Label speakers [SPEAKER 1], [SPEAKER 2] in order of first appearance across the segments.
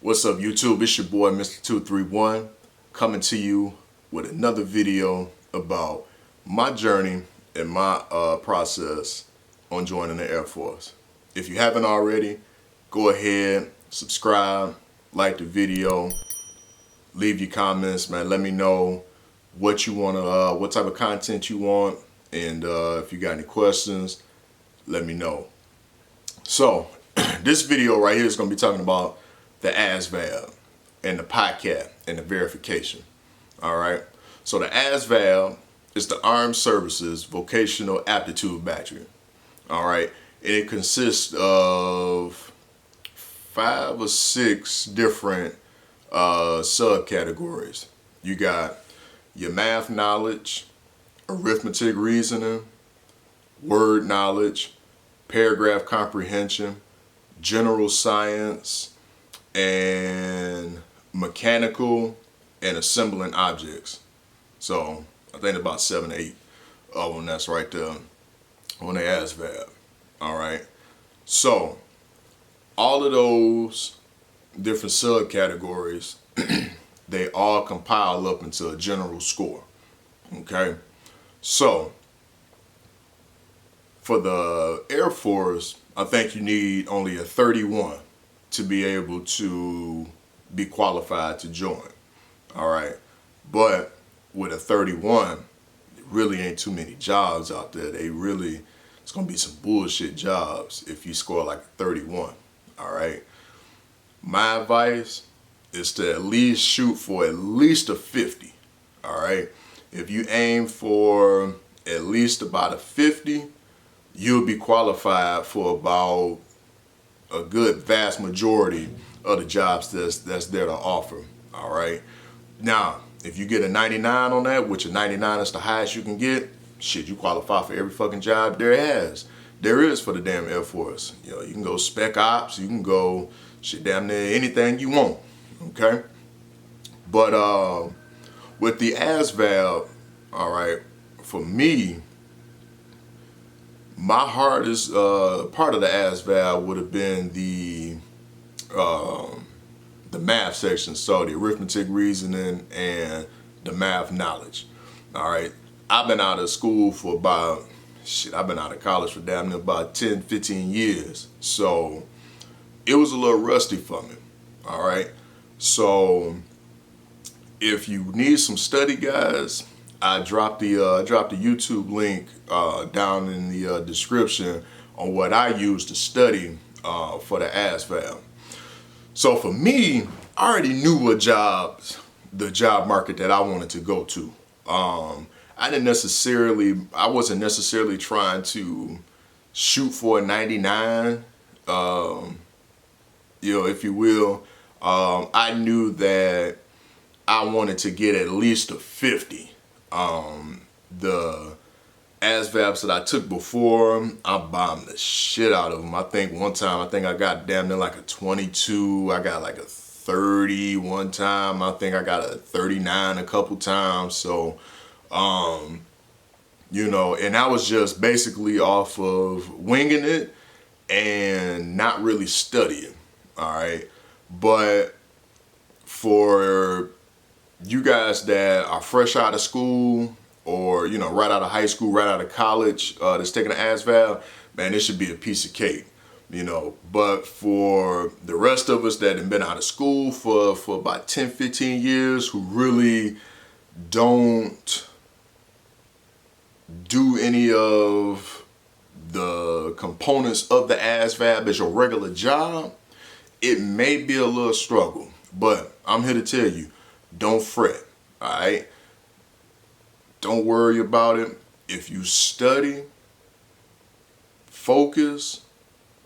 [SPEAKER 1] What's up, YouTube? It's your boy Mr. 231 coming to you with another video about my journey and my process on joining the Air Force. If you haven't already, go ahead, subscribe, like the video, leave your comments, man. Let me know what you want to, what type of content you want, and if you got any questions, let me know. So this video right here is going to be talking about the ASVAB and the PiCAT and the verification. All right. So the ASVAB is the Armed Services Vocational Aptitude Battery. All right. And it consists of 5 or 6 different subcategories. You got your math knowledge, arithmetic reasoning, word knowledge, paragraph comprehension, general science, and mechanical and assembling objects. So I think about 7 or 8 of them that's right there on the ASVAB. All right. So all of those different subcategories, they all compile up into a general score. Okay. So for the Air Force, I think you need only a 31 to be able to be qualified to join. All right. But with a 31, there really ain't too many jobs out there. It's going to be some bullshit jobs if you score like a 31. All right. My advice is to at least shoot for at least a 50. All right. If you aim for at least about a 50, you'll be qualified for about a good vast majority of the jobs that's there to offer. All right. Now, if you get a 99 on that, which a 99 is the highest you can get, shit, you qualify for every fucking job there is for the damn Air Force. You know, you can go spec ops, you can go shit damn near anything you want. Okay. But with the ASVAB, all right, for me, my hardest part of the ASVAB would have been the math section, so the arithmetic reasoning and the math knowledge. All right, I've been out of school for about, I've been out of college for damn near about 10, 15 years, so it was a little rusty for me. All right, so if you need some study guides, I dropped the YouTube link down in the description on what I use to study for the ASVAB. So for me, I already knew the job market that I wanted to go to. I wasn't necessarily trying to shoot for a 99, if you will. I knew that I wanted to get at least a 50. The ASVABs that I took before, I bombed the shit out of them. I think one time, I got damn near like a 22. I got like a 30 one time. I think I got a 39 a couple times. So, and I was just basically off of winging it and not really studying. All right. But for you guys that are fresh out of school or, right out of high school, right out of college, that's taking an ASVAB, man, this should be a piece of cake, But for the rest of us that have been out of school for about 10, 15 years, who really don't do any of the components of the ASVAB as your regular job, it may be a little struggle. But I'm here to tell you, don't fret, all right? Don't worry about it. If you study, focus,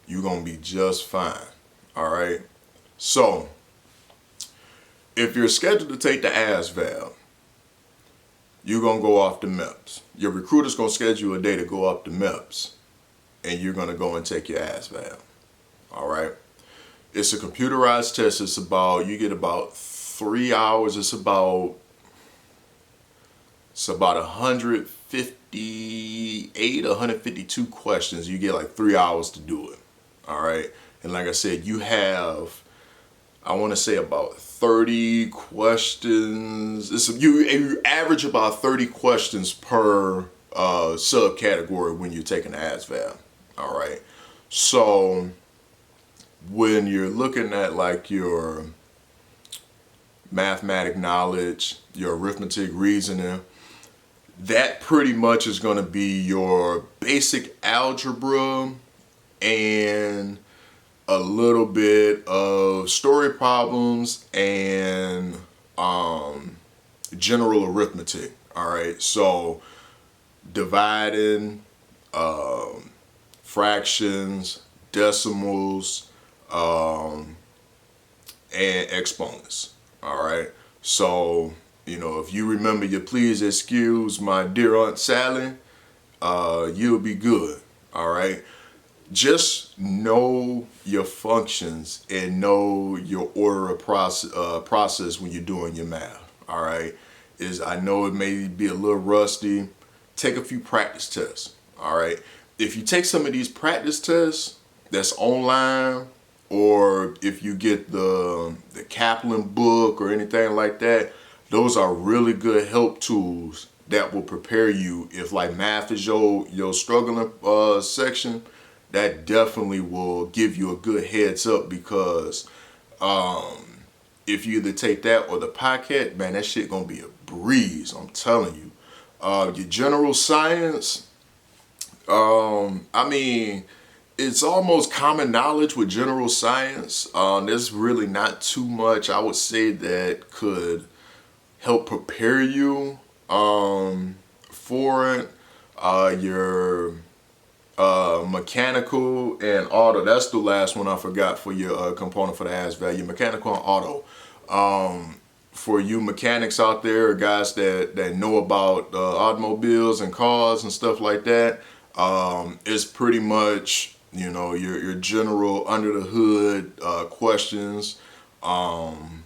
[SPEAKER 1] you're going to be just fine, all right? So, if you're scheduled to take the ASVAB, you're going to go off the MEPS. Your recruiter's going to schedule a day to go off the MEPS, and you're going to go and take your ASVAB, all right? It's a computerized test. You get about 3 hours. It's about 158, 152 questions. You get like 3 hours to do it. All right. And like I said, you have I want to say about 30 questions. You average about 30 questions per subcategory when you're taking the ASVAB. All right. So when you're looking at like your mathematic knowledge, your arithmetic reasoning, that pretty much is going to be your basic algebra and a little bit of story problems and general arithmetic. All right, so dividing, fractions, decimals, and exponents. All right, so if you remember your please excuse my dear Aunt Sally, you'll be good. All right. Just know your functions and know your order of process when you're doing your math. All right. I know it may be a little rusty. Take a few practice tests. All right. If you take some of these practice tests that's online, or if you get the Kaplan book or anything like that, those are really good help tools that will prepare you. If like math is your struggling section, that definitely will give you a good heads up, because if you either take that or the PiCAT, man, that shit gonna be a breeze. I'm telling you. Your general science, I mean, it's almost common knowledge with general science. There's really not too much I would say that could help prepare you for it. Your mechanical and auto, that's the last one I forgot for your component for the ASVAB. Your mechanical and auto. For you mechanics out there, guys that know about automobiles and cars and stuff like that, it's pretty much your general under the hood questions, and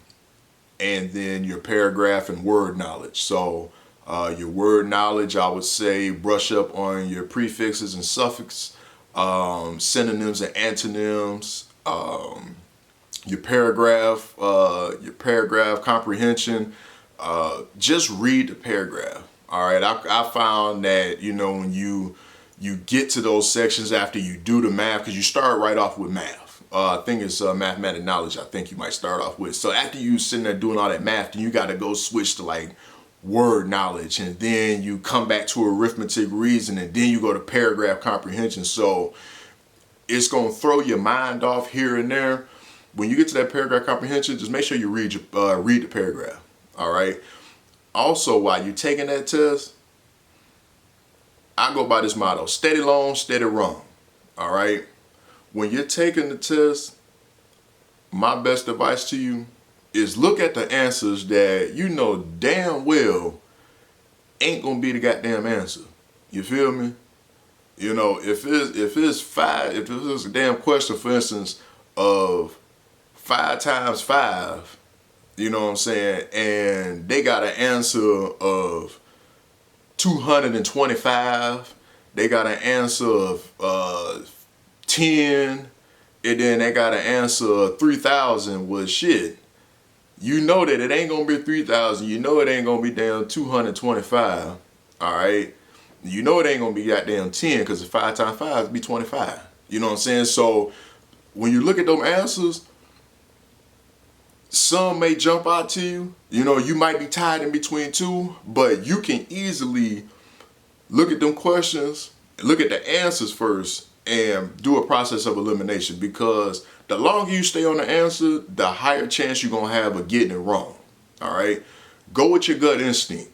[SPEAKER 1] then your paragraph and word knowledge. So your word knowledge, I would say brush up on your prefixes and suffixes, synonyms and antonyms, your paragraph comprehension. Just read the paragraph. All right, I found that when you get to those sections after you do the math, because you start right off with math. I think it's mathematic knowledge. I think you might start off with. So after you sitting there doing all that math, then you got to go switch to like word knowledge, and then you come back to arithmetic reasoning, and then you go to paragraph comprehension. So it's gonna throw your mind off here and there. When you get to that paragraph comprehension, just make sure you read the paragraph. All right. Also, while you're taking that test, I go by this motto: steady long, steady wrong. All right. When you're taking the test, my best advice to you is look at the answers that you know damn well ain't gonna be the goddamn answer. You feel me? If it's a damn question, for instance, of 5 times 5, you know what I'm saying, and they got an answer of 225, they got an answer of 10, and then they got an answer of 3,000. Well, shit, you know that it ain't gonna be 3,000. You know it ain't gonna be damn 225. All right. You know it ain't gonna be goddamn 10, because 5 times 5 would be 25. You know what I'm saying? So when you look at those answers, some may jump out to you. You might be tied in between two, but you can easily look at them questions, look at the answers first, and do a process of elimination, because the longer you stay on the answer, the higher chance you're gonna have of getting it wrong. All right. Go with your gut instinct.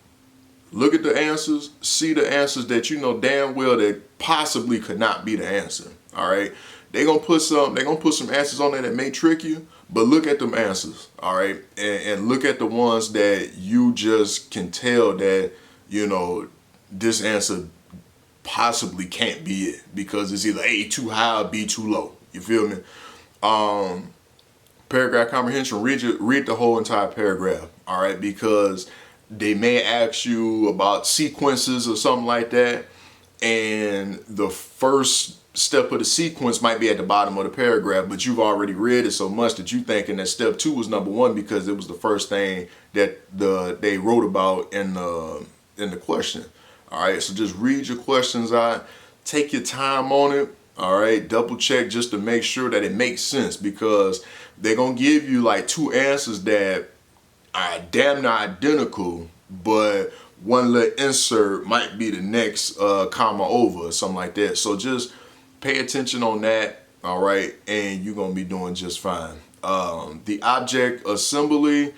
[SPEAKER 1] Look at the answers, see the answers that you know damn well that possibly could not be the answer. All right. They're gonna put some answers on there that may trick you, but look at them answers. All right. And look at the ones that you just can tell that, this answer possibly can't be it, because it's either A, too high, or B, too low. You feel me? Paragraph comprehension, read the whole entire paragraph. All right. Because they may ask you about sequences or something like that, and the first step of the sequence might be at the bottom of the paragraph, but you've already read it so much that you thinking that step 2 was number 1 because it was the first thing that they wrote about in the question. All right, so just read your questions out, take your time on it. All right, double check just to make sure that it makes sense, because they're gonna give you like 2 answers that are damn near identical, but one little insert might be the next comma over or something like that. So just pay attention on that, all right, and you're gonna be doing just fine. The object assembly,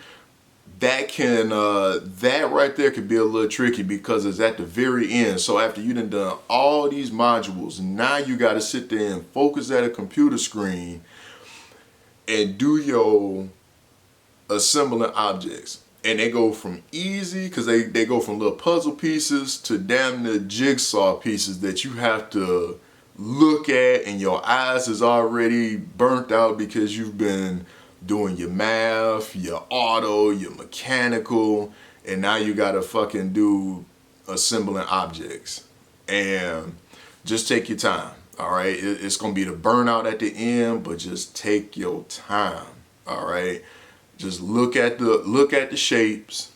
[SPEAKER 1] that right there could be a little tricky because it's at the very end. So after you done all these modules, now you got to sit there and focus at a computer screen and do your assembling objects. And they go from easy, because they go from little puzzle pieces to damn near jigsaw pieces that you have to look at, and your eyes is already burnt out because you've been doing your math, your auto, your mechanical, and now you gotta fucking do assembling objects. And just take your time, all right? It's gonna be the burnout at the end, but just take your time, all right? Just look at the shapes,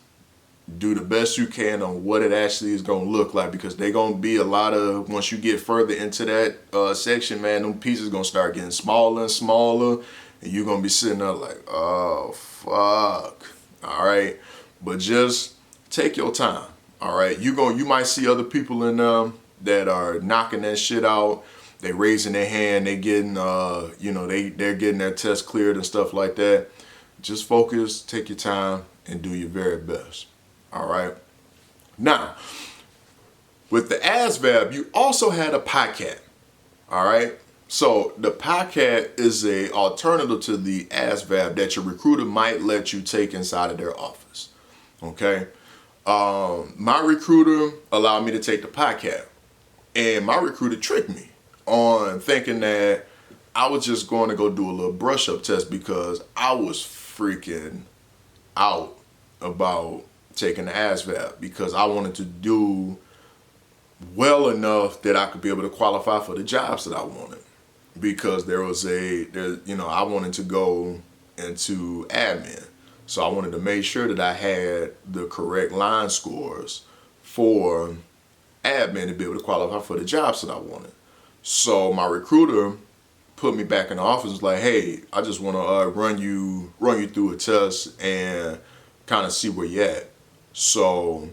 [SPEAKER 1] do the best you can on what it actually is gonna look like, because they're gonna be a lot of, once you get further into that section, man, them pieces gonna start getting smaller and smaller, and you're gonna be sitting there like, oh fuck. All right, but just take your time. All right, you might see other people in that are knocking that shit out. They raising their hand, they getting they're getting their test cleared and stuff like that. Just focus, take your time, and do your very best. All right. Now, with the ASVAB, you also had a PiCAT. All right. So the PiCAT is a alternative to the ASVAB that your recruiter might let you take inside of their office. Okay. My recruiter allowed me to take the PiCAT, and my recruiter tricked me on thinking that I was just going to go do a little brush up test, because I was freaking out about taking the ASVAB, because I wanted to do well enough that I could be able to qualify for the jobs that I wanted, because I wanted to go into admin. So I wanted to make sure that I had the correct line scores for admin to be able to qualify for the jobs that I wanted. So my recruiter put me back in the office and was like, hey, I just want to run you through a test and kind of see where you're at. So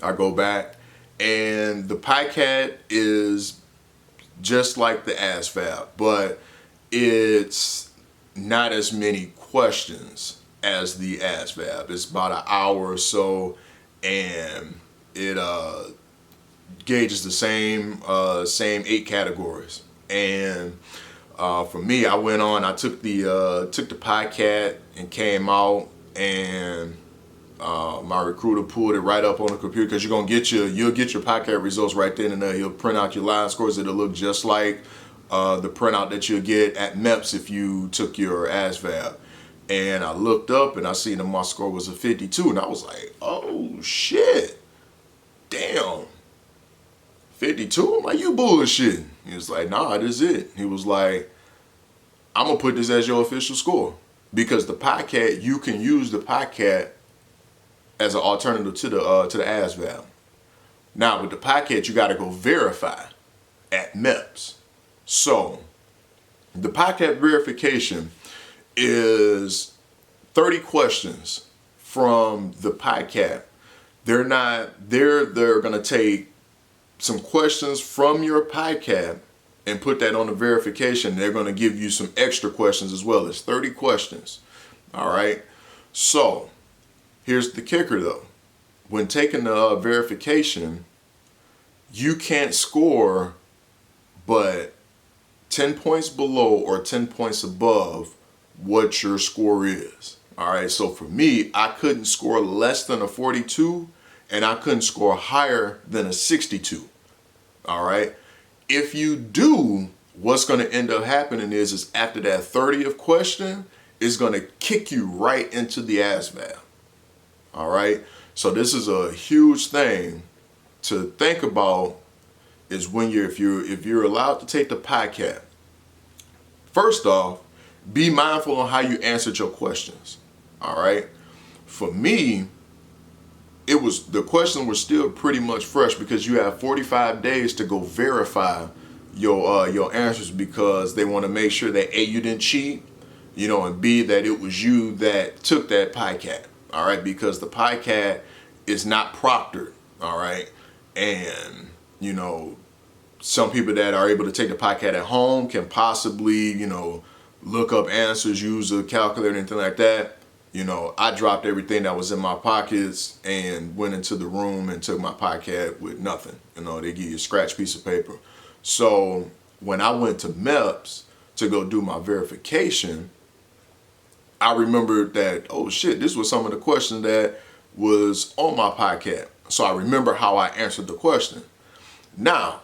[SPEAKER 1] I go back, and the PiCAT is just like the ASVAB, but it's not as many questions as the ASVAB. It's about an hour or so, and it gauges the same 8 categories. And for me, I went on, I took the PiCAT and came out, and my recruiter pulled it right up on the computer, because you'll get your PiCAT results right then and there. He'll print out your line scores. It'll look just like the printout that you'll get at MEPS if you took your ASVAB. And I looked up and I seen that my score was a 52, and I was like, oh shit, damn, 52? I'm like, you bullshitting. He was like, nah, this is it. He was like, I'm gonna put this as your official score, because the PiCAT, you can use the PiCAT as an alternative to the ASVAB. Now with the PiCAT, you got to go verify at MEPS. So the PiCAT verification is 30 questions from the PiCAT. They're going to take some questions from your PiCAT and put that on the verification. They're going to give you some extra questions as well. It's 30 questions. All right. So here's the kicker though. When taking the verification, you can't score but 10 points below or 10 points above what your score is. All right, so for me, I couldn't score less than a 42, and I couldn't score higher than a 62. All right, if you do, what's going to end up happening is after that 30th question, it's going to kick you right into the ASVAB. All right, so this is a huge thing to think about, is when if you're allowed to take the PiCAT, first off, be mindful on how you answered your questions. All right. For me, the question was still pretty much fresh because you have 45 days to go verify your answers, because they want to make sure that A, you didn't cheat, and B, that it was you that took that PiCAT. All right, because the PiCAT is not proctored. All right, and some people that are able to take the PiCAT at home can possibly look up answers, use a calculator, anything like that. I dropped everything that was in my pockets and went into the room and took my PiCAT with nothing. They give you a scratch piece of paper. So when I went to MEPS to go do my verification, I remembered that, oh shit, this was some of the questions that was on my PiCAT. So I remember how I answered the question. Now,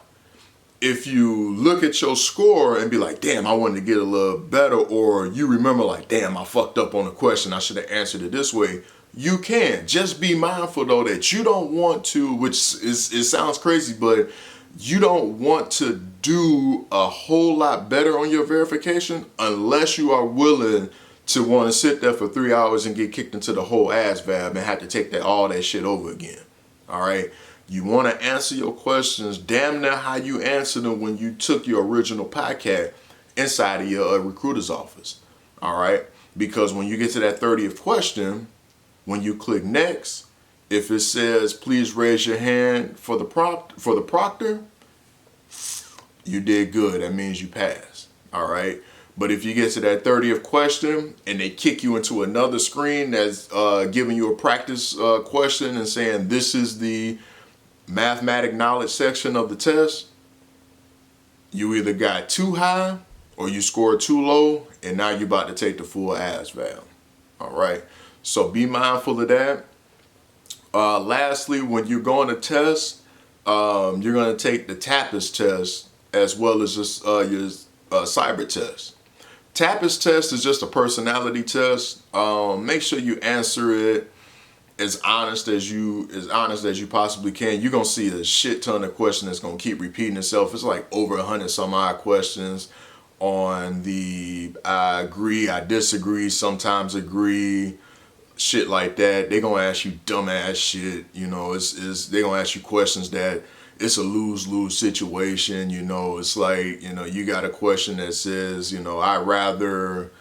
[SPEAKER 1] if you look at your score and be like, damn, I wanted to get a little better, or you remember like, damn, I fucked up on the question, I should have answered it this way, you can. Just be mindful though that you don't want to, it sounds crazy, but you don't want to do a whole lot better on your verification unless you are willing to want to sit there for 3 hours and get kicked into the whole ASVAB and have to take all that shit over again. All right. You want to answer your questions damn near how you answered them when you took your original PiCAT inside of your recruiter's office. All right. Because when you get to that 30th question, when you click next, if it says, please raise your hand for the proctor, you did good. That means you passed. All right. But if you get to that 30th question and they kick you into another screen that's giving you a practice question and saying this is the mathematic knowledge section of the test, you either got too high or you scored too low, and now you're about to take the full ASVAB. All right. So be mindful of that. Lastly, when you're going to test, you're going to take the TAPAS test as well as just your cyber test. TAPAS test is just a personality test. Make sure you answer it as honest as you possibly can. You're gonna see a shit ton of questions that's gonna keep repeating itself. It's like over 100 some odd questions on the I agree, I disagree, sometimes agree, shit like that. They're gonna ask you dumbass shit. They're gonna ask you questions that it's a lose-lose situation. It's like, you got a question that says, I'd rather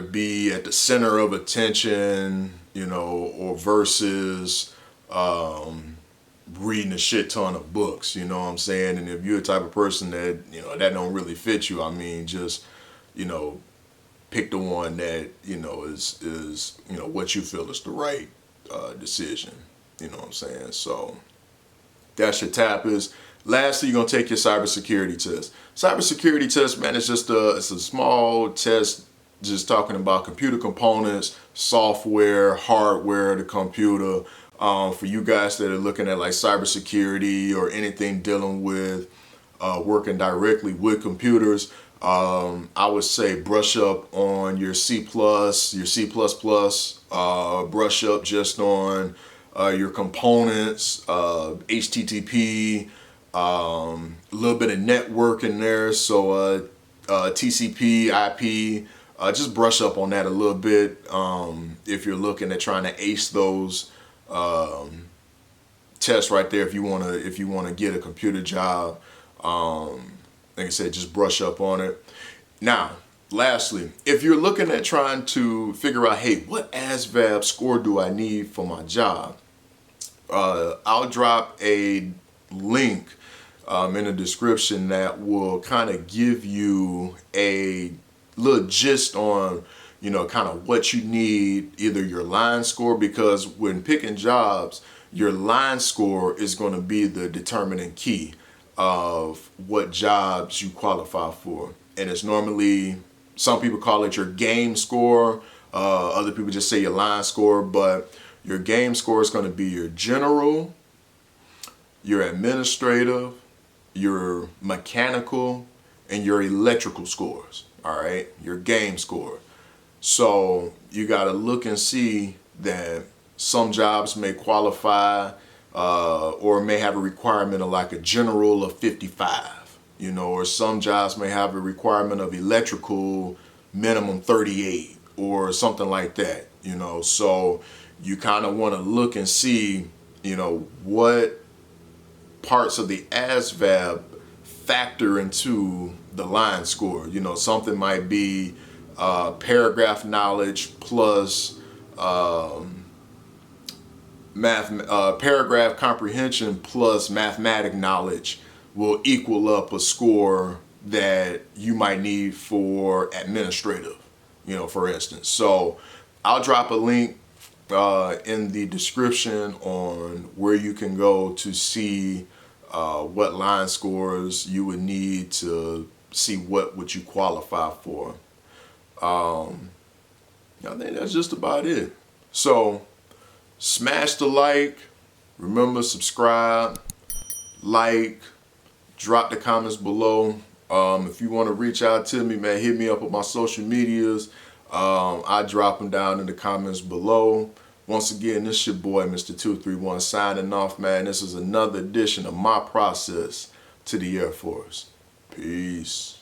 [SPEAKER 1] be at the center of attention, or versus reading a shit ton of books, you know what I'm saying? And if you're the type of person that, that don't really fit you, I mean, just, pick the one that, is what you feel is the right decision, you know what I'm saying? So that's your TAPAS. Lastly, you're going to take your cybersecurity test. Cybersecurity test, man, it's a small test just talking about computer components, software, hardware, the computer. For you guys that are looking at like cybersecurity or anything dealing with working directly with computers, I would say brush up on your C++, your C++, brush up just on your components, HTTP, a little bit of network in there, so TCP, IP, just brush up on that a little bit if you're looking at trying to ace those tests right there. If you want to get a computer job, like I said, just brush up on it. Now, lastly, if you're looking at trying to figure out, hey, what ASVAB score do I need for my job? I'll drop a link in the description that will kind of give you a little gist on, kind of what you need, either your line score, because when picking jobs, your line score is going to be the determining key of what jobs you qualify for. And it's normally, some people call it your game score, other people just say your line score, but your game score is going to be your general, your administrative, your mechanical, and your electrical scores. All right, your game score. So you got to look and see that some jobs may qualify or may have a requirement of like a general of 55, you know, or some jobs may have a requirement of electrical minimum 38 or something like that, you know. So you kind of want to look and see, you know, what parts of the ASVAB factor into the line score. You know, something might be paragraph knowledge plus paragraph comprehension plus mathematic knowledge will equal up a score that you might need for administrative, you know, for instance. So I'll drop a link in the description on where you can go to see what line scores you would need to see what you qualify for. I think that's just about it. So smash the like, remember subscribe, like, drop the comments below. If you want to reach out to me, man, hit me up on my social medias. I drop them down in the comments below. Once again, this is your boy, Mr. 231, signing off, man. This is another edition of my process to the Air Force. Peace.